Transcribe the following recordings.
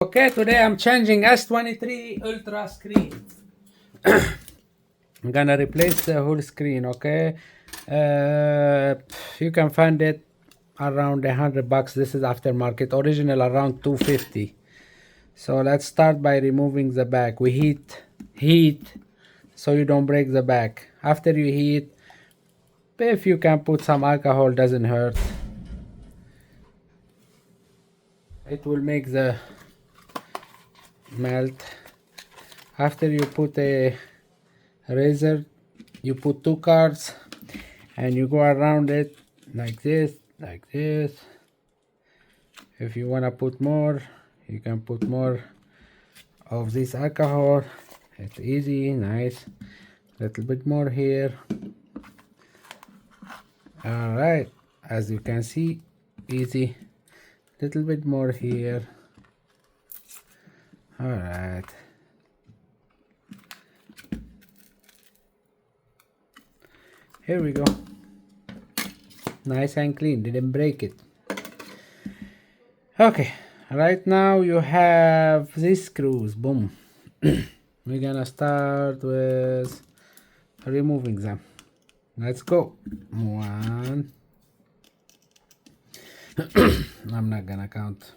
Okay, today I'm changing s23 Ultra screen. I'm gonna replace the whole screen, okay? You can find it around $100. This is aftermarket, original around 250. So let's start by removing the back. We heat so you don't break the back. After you heat, if you can put some alcohol, doesn't hurt. It will make the melt. After you put a razor, you put 2 cards and you go around it like this. If you want to put more, you can put more of this alcohol. It's easy, nice. Little bit more here. All right, as you can see, easy. Little bit more here. All right. Here we go. Nice and clean, didn't break it. Okay, right now you have these screws. Boom. We're gonna start with removing them. Let's go. One. I'm not gonna count.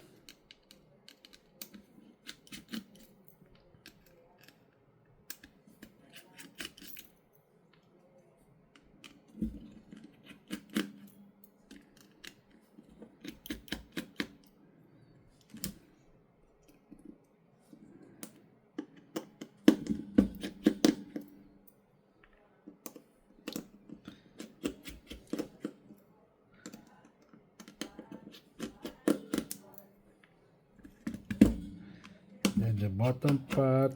Then the bottom part.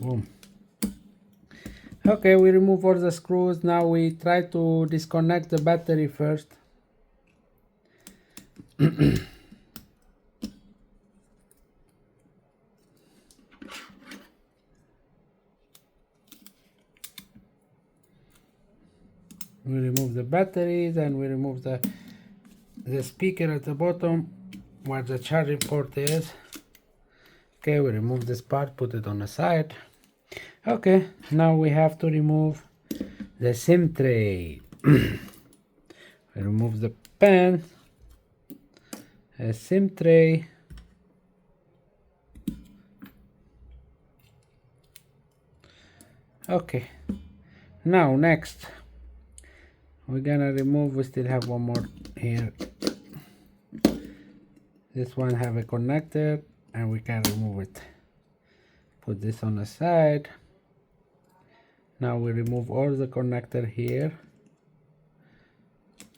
Boom. Okay, we remove all the screws. Now we try to disconnect the battery first. We remove the batteries and we remove the speaker at the bottom where the charging port is. Okay, we remove this part, put it on the side. Okay, now we have to remove the SIM tray. We remove the pen, a SIM tray. Okay, now next we're gonna remove, we still have one more here. This one have a connector and we can remove it. Put this on the side. Now we remove all the connector here.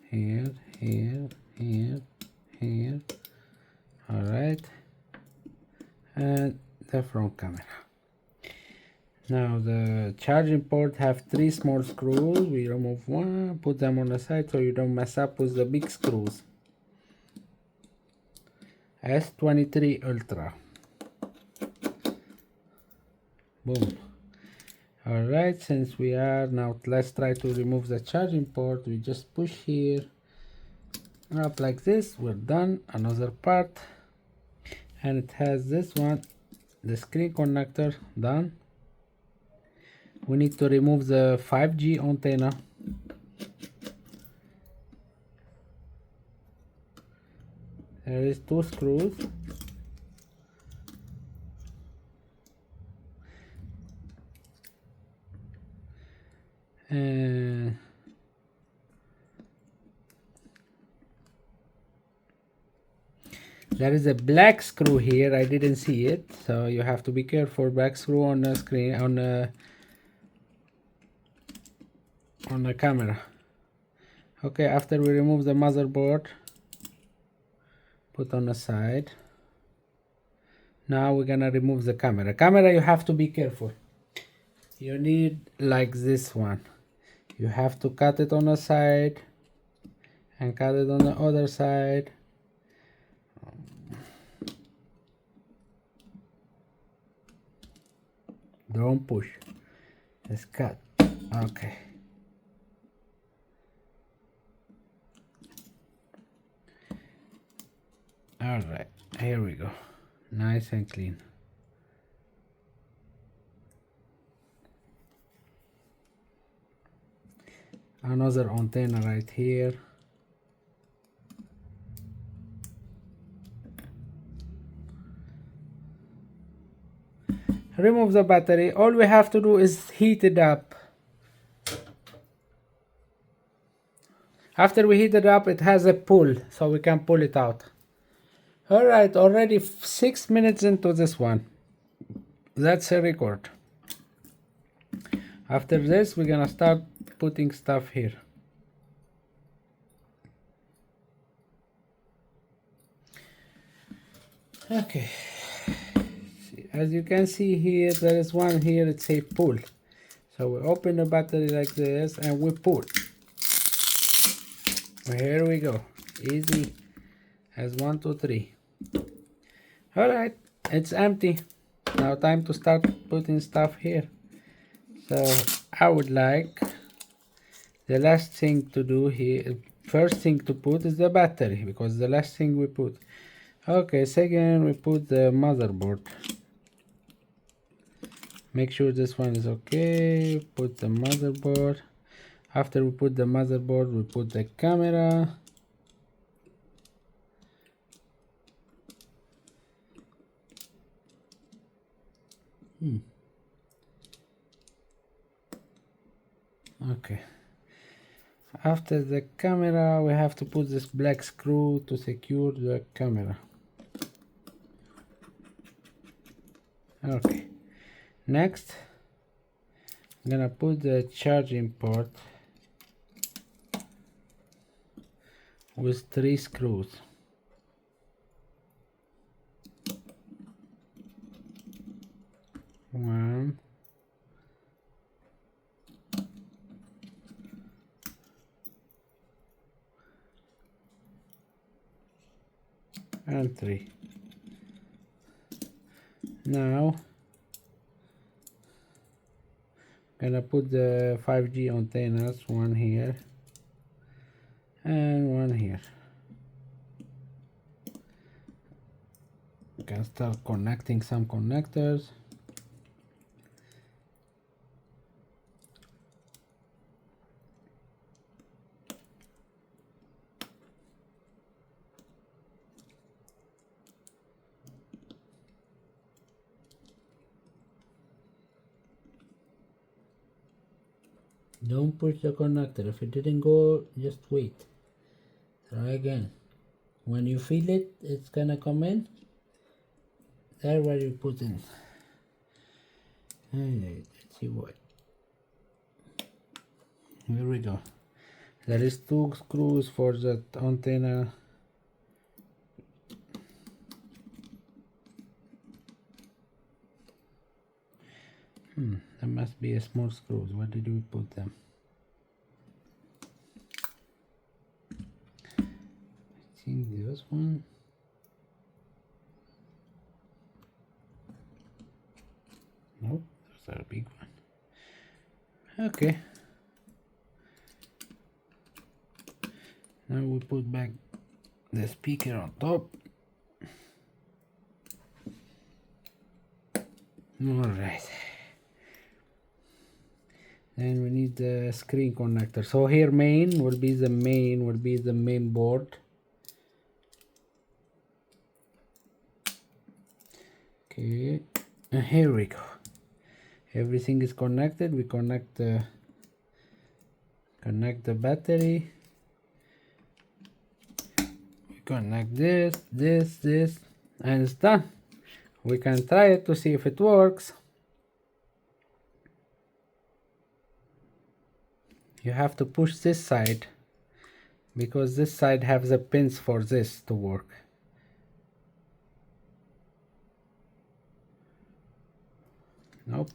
Here. All right. And the front camera. Now the charging port have 3 small screws. We remove one, put them on the side so you don't mess up with the big screws. S23 Ultra. Boom. All right, since we are now, let's try to remove the charging port. We just push here up like this. We're done. Another part, and it has this one, the screen connector, done. We need to remove the 5G antenna. There is 2 screws. And there is a black screw here. I didn't see it, so you have to be careful. Black screw on the screen, on the camera. Okay, after we remove the motherboard, put on the side. Now we're gonna remove the camera. Camera, you have to be careful. You need like this one. You have to cut it on the side and cut it on the other side. Don't push, just cut. Okay. All right, here we go, nice and clean. Another antenna right here. Remove the battery. All we have to do is heat it up. After we heat it up, it has a pull, so we can pull it out. All right, already 6 minutes into this one. That's a record. After this, we're gonna start putting stuff here. Okay. As you can see here, there is one here, it's a pull. So we open the battery like this and we pull. Here we go. Easy as 1, 2, 3. All right, it's empty. Now time to start putting stuff here. So I would like the last thing to do here, first thing to put is the battery, because the last thing we put. Okay, second we put the motherboard. Make sure this one is okay. Put the motherboard. After we put the motherboard, we put the camera. Okay. After the camera, we have to put this black screw to secure the camera. Okay. Next, I'm gonna put the charging port with 3 screws. One, and 3. Now gonna put the 5G antennas, one here and one here. You can start connecting some connectors. Don't push the connector. If it didn't go, just wait. Try again. When you feel it, it's gonna come in. There where you put in. Alright, let's see what. Here we go. There is 2 screws for that antenna. There must be a small screws. Where did we put them? I think this one. Nope, those are a big one. Okay. Now we put back the speaker on top. Alright. Then we need the screen connector. So here main will be the main board. Okay, and here we go. Everything is connected. We connect the battery. We connect this, and it's done. We can try it to see if it works. You have to push this side because this side has the pins for this to work. Nope.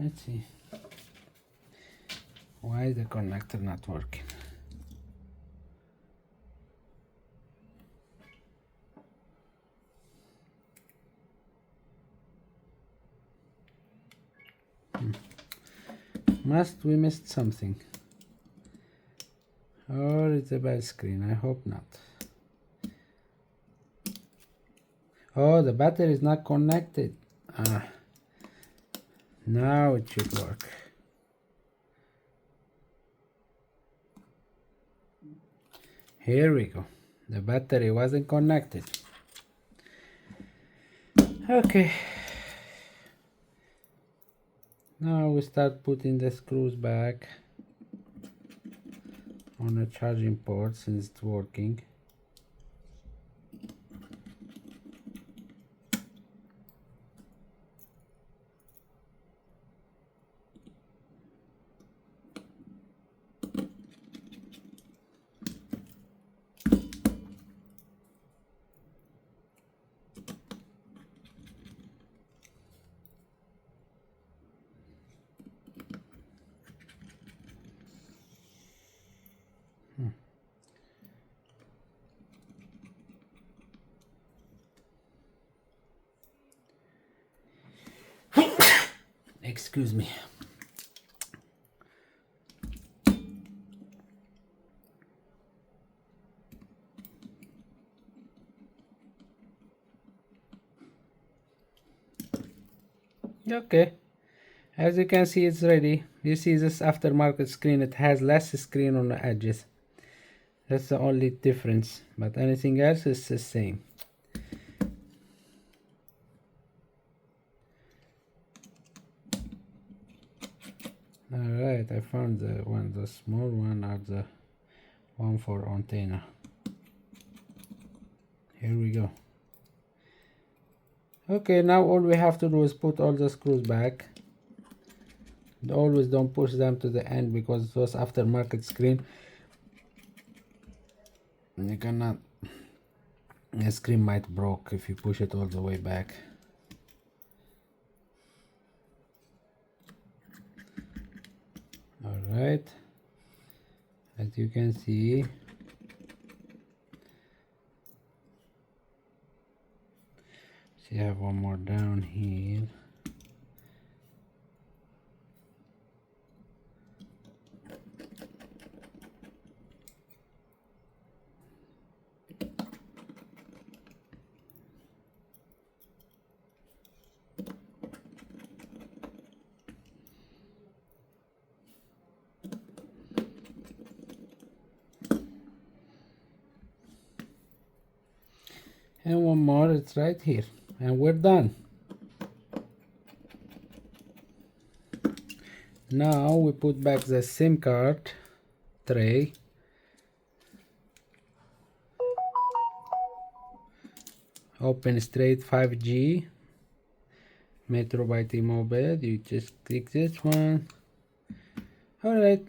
Let's see. Why is the connector not working? Must we missed something? Or it's a bad screen? I hope not. Oh, the battery is not connected. Now it should work. Here we go. The battery wasn't connected. Okay. Now we start putting the screws back on the charging port since it's working. Excuse me. Okay, as you can see, it's ready. You see this aftermarket screen, it has less screen on the edges. That's the only difference, but anything else is the same. Alright, I found the small one or the one for antenna. Here we go. Okay, now all we have to do is put all the screws back. Always don't push them to the end because those aftermarket screen, you cannot, the screen might broke if you push it all the way back. Alright, as you can see, I have one more down here. And one more, it's right here, and we're done. Now we put back the SIM card tray. Open straight 5G Metro by T-Mobile. You just click this one. Alright,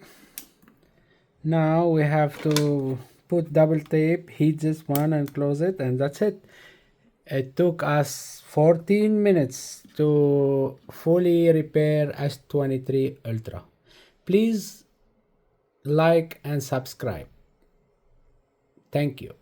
now we have to put double tape, heat this one and close it, and that's it. It took us 14 minutes to fully repair S23 Ultra. Please like and subscribe. Thank you.